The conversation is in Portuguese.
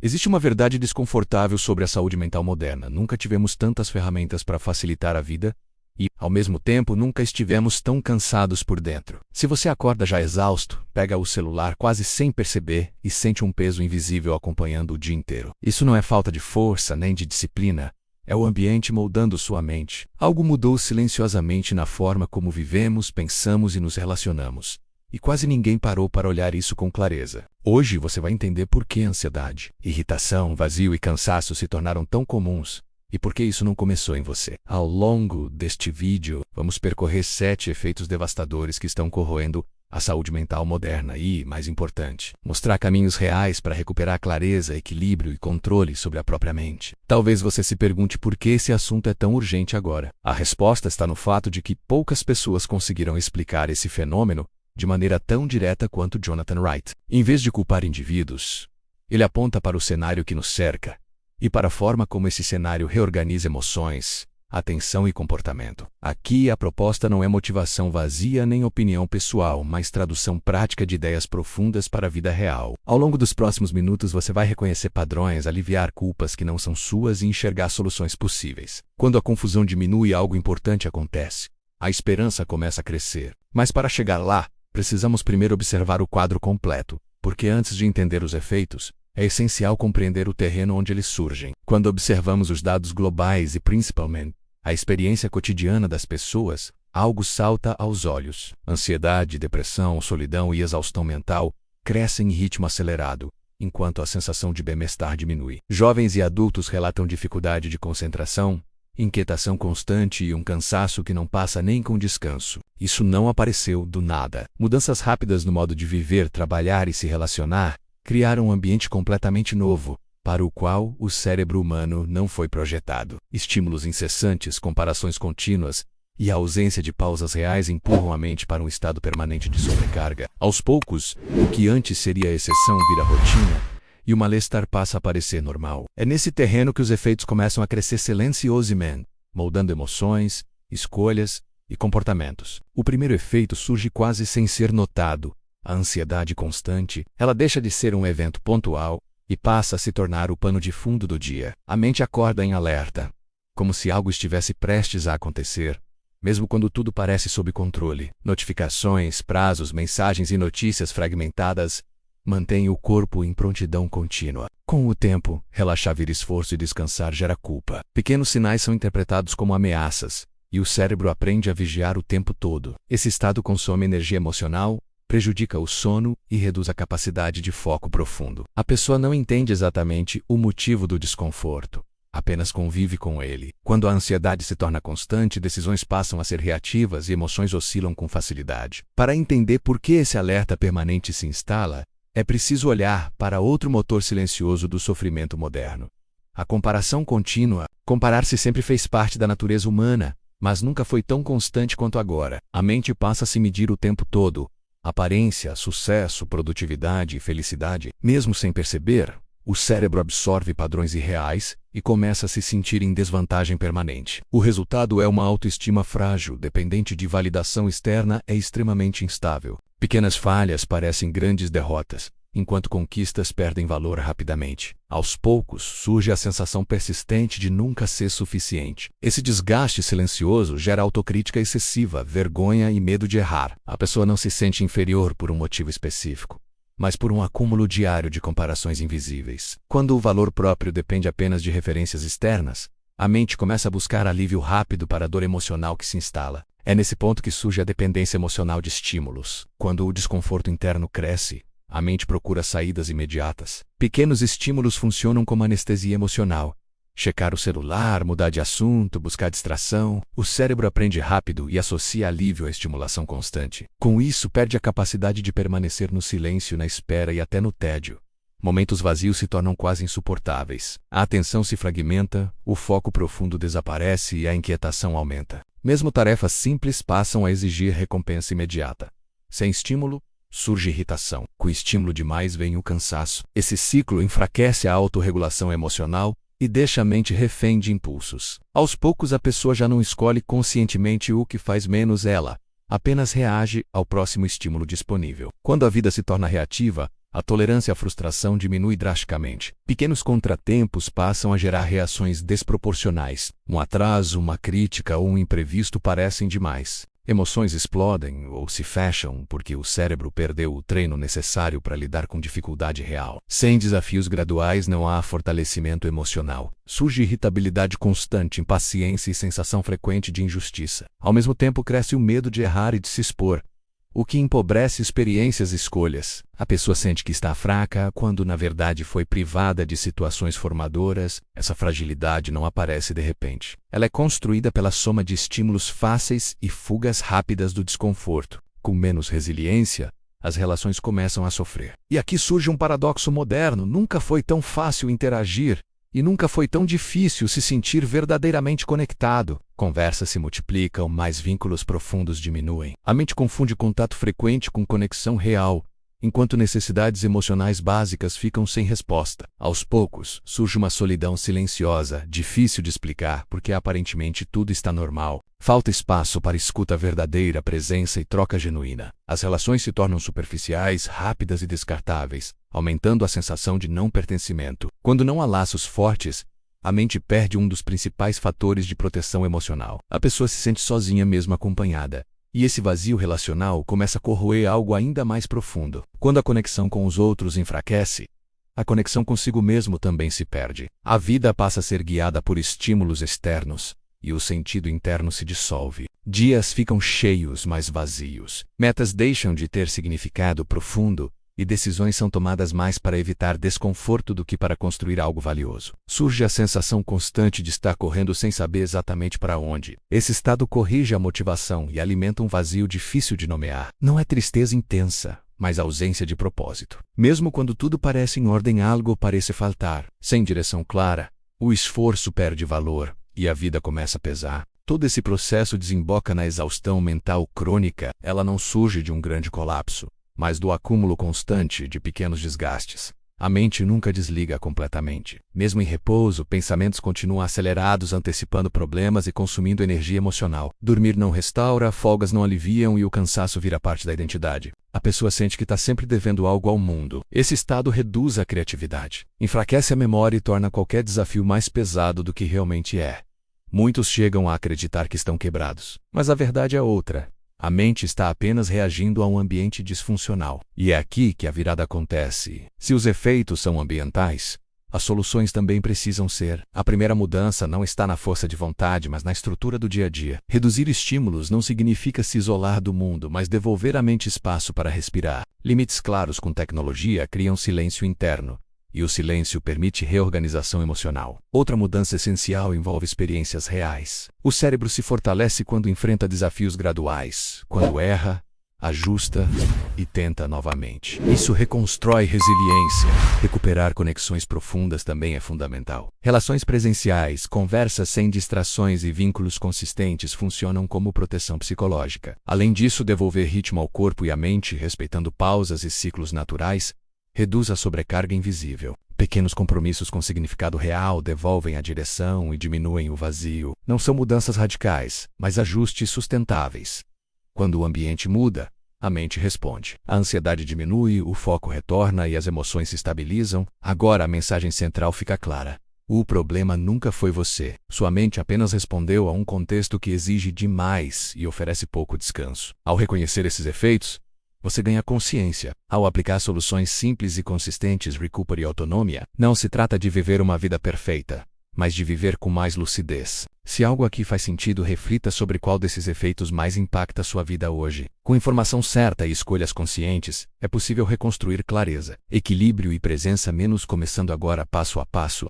Existe uma verdade desconfortável sobre a saúde mental moderna. Nunca tivemos tantas ferramentas para facilitar a vida e, ao mesmo tempo, nunca estivemos tão cansados por dentro. Se você acorda já exausto, pega o celular quase sem perceber e sente um peso invisível acompanhando o dia inteiro. Isso não é falta de força nem de disciplina. É o ambiente moldando sua mente. Algo mudou silenciosamente na forma como vivemos, pensamos e nos relacionamos. E quase ninguém parou para olhar isso com clareza. Hoje você vai entender por que ansiedade, irritação, vazio e cansaço se tornaram tão comuns e por que isso não começou em você. Ao longo deste vídeo, vamos percorrer 7 efeitos devastadores que estão corroendo a saúde mental moderna e, mais importante, mostrar caminhos reais para recuperar clareza, equilíbrio e controle sobre a própria mente. Talvez você se pergunte por que esse assunto é tão urgente agora. A resposta está no fato de que poucas pessoas conseguiram explicar esse fenômeno de maneira tão direta quanto Jonathan Wright. Em vez de culpar indivíduos, ele aponta para o cenário que nos cerca e para a forma como esse cenário reorganiza emoções, atenção e comportamento. Aqui a proposta não é motivação vazia nem opinião pessoal, mas tradução prática de ideias profundas para a vida real. Ao longo dos próximos minutos você vai reconhecer padrões, aliviar culpas que não são suas e enxergar soluções possíveis. Quando a confusão diminui, algo importante acontece. A esperança começa a crescer. Mas para chegar lá, precisamos primeiro observar o quadro completo, porque antes de entender os efeitos, é essencial compreender o terreno onde eles surgem. Quando observamos os dados globais e, principalmente, a experiência cotidiana das pessoas, algo salta aos olhos. Ansiedade, depressão, solidão e exaustão mental crescem em ritmo acelerado, enquanto a sensação de bem-estar diminui. Jovens e adultos relatam dificuldade de concentração, inquietação constante e um cansaço que não passa nem com descanso. Isso não apareceu do nada. Mudanças rápidas no modo de viver, trabalhar e se relacionar criaram um ambiente completamente novo, para o qual o cérebro humano não foi projetado. Estímulos incessantes, comparações contínuas e a ausência de pausas reais empurram a mente para um estado permanente de sobrecarga. Aos poucos, o que antes seria exceção vira rotina, e o mal-estar passa a parecer normal. É nesse terreno que os efeitos começam a crescer silenciosamente, moldando emoções, escolhas e comportamentos. O primeiro efeito surge quase sem ser notado. A ansiedade constante, ela deixa de ser um evento pontual e passa a se tornar o pano de fundo do dia. A mente acorda em alerta, como se algo estivesse prestes a acontecer, mesmo quando tudo parece sob controle. Notificações, prazos, mensagens e notícias fragmentadas mantém o corpo em prontidão contínua. Com o tempo, relaxar vira esforço e descansar gera culpa. Pequenos sinais são interpretados como ameaças, e o cérebro aprende a vigiar o tempo todo. Esse estado consome energia emocional, prejudica o sono e reduz a capacidade de foco profundo. A pessoa não entende exatamente o motivo do desconforto, apenas convive com ele. Quando a ansiedade se torna constante, decisões passam a ser reativas e emoções oscilam com facilidade. Para entender por que esse alerta permanente se instala, é preciso olhar para outro motor silencioso do sofrimento moderno. A comparação contínua. Comparar-se sempre fez parte da natureza humana, mas nunca foi tão constante quanto agora. A mente passa a se medir o tempo todo. Aparência, sucesso, produtividade e felicidade. Mesmo sem perceber, o cérebro absorve padrões irreais e começa a se sentir em desvantagem permanente. O resultado é uma autoestima frágil, dependente de validação externa e extremamente instável. Pequenas falhas parecem grandes derrotas, enquanto conquistas perdem valor rapidamente. Aos poucos, surge a sensação persistente de nunca ser suficiente. Esse desgaste silencioso gera autocrítica excessiva, vergonha e medo de errar. A pessoa não se sente inferior por um motivo específico, mas por um acúmulo diário de comparações invisíveis. Quando o valor próprio depende apenas de referências externas, a mente começa a buscar alívio rápido para a dor emocional que se instala. É nesse ponto que surge a dependência emocional de estímulos. Quando o desconforto interno cresce, a mente procura saídas imediatas. Pequenos estímulos funcionam como anestesia emocional. Checar o celular, mudar de assunto, buscar distração. O cérebro aprende rápido e associa alívio à estimulação constante. Com isso, perde a capacidade de permanecer no silêncio, na espera e até no tédio. Momentos vazios se tornam quase insuportáveis. A atenção se fragmenta, o foco profundo desaparece e a inquietação aumenta. Mesmo tarefas simples passam a exigir recompensa imediata. Sem estímulo, surge irritação. Com estímulo demais vem o cansaço. Esse ciclo enfraquece a autorregulação emocional e deixa a mente refém de impulsos. Aos poucos a pessoa já não escolhe conscientemente o que faz menos ela, apenas reage ao próximo estímulo disponível. Quando a vida se torna reativa, A tolerância à frustração diminui drasticamente. Pequenos contratempos passam a gerar reações desproporcionais. Um atraso, uma crítica ou um imprevisto parecem demais. Emoções explodem ou se fecham porque o cérebro perdeu o treino necessário para lidar com dificuldade real. Sem desafios graduais não há fortalecimento emocional. Surge irritabilidade constante, impaciência e sensação frequente de injustiça. Ao mesmo tempo cresce o medo de errar e de se expor, o que empobrece experiências e escolhas. A pessoa sente que está fraca quando na verdade foi privada de situações formadoras. Essa fragilidade não aparece de repente. Ela é construída pela soma de estímulos fáceis e fugas rápidas do desconforto. Com menos resiliência, as relações começam a sofrer. E aqui surge um paradoxo moderno: nunca foi tão fácil interagir e nunca foi tão difícil se sentir verdadeiramente conectado. Conversas se multiplicam, mas vínculos profundos diminuem. A mente confunde contato frequente com conexão real, enquanto necessidades emocionais básicas ficam sem resposta. Aos poucos, surge uma solidão silenciosa, difícil de explicar porque aparentemente tudo está normal. Falta espaço para escuta verdadeira, presença e troca genuína. As relações se tornam superficiais, rápidas e descartáveis, aumentando a sensação de não pertencimento. Quando não há laços fortes, a mente perde um dos principais fatores de proteção emocional. A pessoa se sente sozinha mesmo acompanhada. E esse vazio relacional começa a corroer algo ainda mais profundo. Quando a conexão com os outros enfraquece, a conexão consigo mesmo também se perde. A vida passa a ser guiada por estímulos externos, e o sentido interno se dissolve. Dias ficam cheios, mas vazios. Metas deixam de ter significado profundo, e decisões são tomadas mais para evitar desconforto do que para construir algo valioso. Surge a sensação constante de estar correndo sem saber exatamente para onde. Esse estado corrige a motivação e alimenta um vazio difícil de nomear. Não é tristeza intensa, mas ausência de propósito. Mesmo quando tudo parece em ordem, algo parece faltar. Sem direção clara, o esforço perde valor e a vida começa a pesar. Todo esse processo desemboca na exaustão mental crônica. Ela não surge de um grande colapso, mas do acúmulo constante de pequenos desgastes. A mente nunca desliga completamente. Mesmo em repouso, pensamentos continuam acelerados, antecipando problemas e consumindo energia emocional. Dormir não restaura, folgas não aliviam e o cansaço vira parte da identidade. A pessoa sente que está sempre devendo algo ao mundo. Esse estado reduz a criatividade, enfraquece a memória e torna qualquer desafio mais pesado do que realmente é. Muitos chegam a acreditar que estão quebrados, mas a verdade é outra. A mente está apenas reagindo a um ambiente disfuncional. E é aqui que a virada acontece. Se os efeitos são ambientais, as soluções também precisam ser. A primeira mudança não está na força de vontade, mas na estrutura do dia a dia. Reduzir estímulos não significa se isolar do mundo, mas devolver à mente espaço para respirar. Limites claros com tecnologia criam silêncio interno, e o silêncio permite reorganização emocional. Outra mudança essencial envolve experiências reais. O cérebro se fortalece quando enfrenta desafios graduais, quando erra, ajusta e tenta novamente. Isso reconstrói resiliência. Recuperar conexões profundas também é fundamental. Relações presenciais, conversas sem distrações e vínculos consistentes funcionam como proteção psicológica. Além disso, devolver ritmo ao corpo e à mente, respeitando pausas e ciclos naturais, reduz a sobrecarga invisível. Pequenos compromissos com significado real devolvem a direção e diminuem o vazio. Não são mudanças radicais, mas ajustes sustentáveis. Quando o ambiente muda, a mente responde. A ansiedade diminui, o foco retorna e as emoções se estabilizam. Agora a mensagem central fica clara. O problema nunca foi você. Sua mente apenas respondeu a um contexto que exige demais e oferece pouco descanso. Ao reconhecer esses efeitos, você ganha consciência. Ao aplicar soluções simples e consistentes, recupere autonomia. Não se trata de viver uma vida perfeita, mas de viver com mais lucidez. Se algo aqui faz sentido, reflita sobre qual desses efeitos mais impacta sua vida hoje. Com informação certa e escolhas conscientes, é possível reconstruir clareza, equilíbrio e presença menos começando agora passo a passo.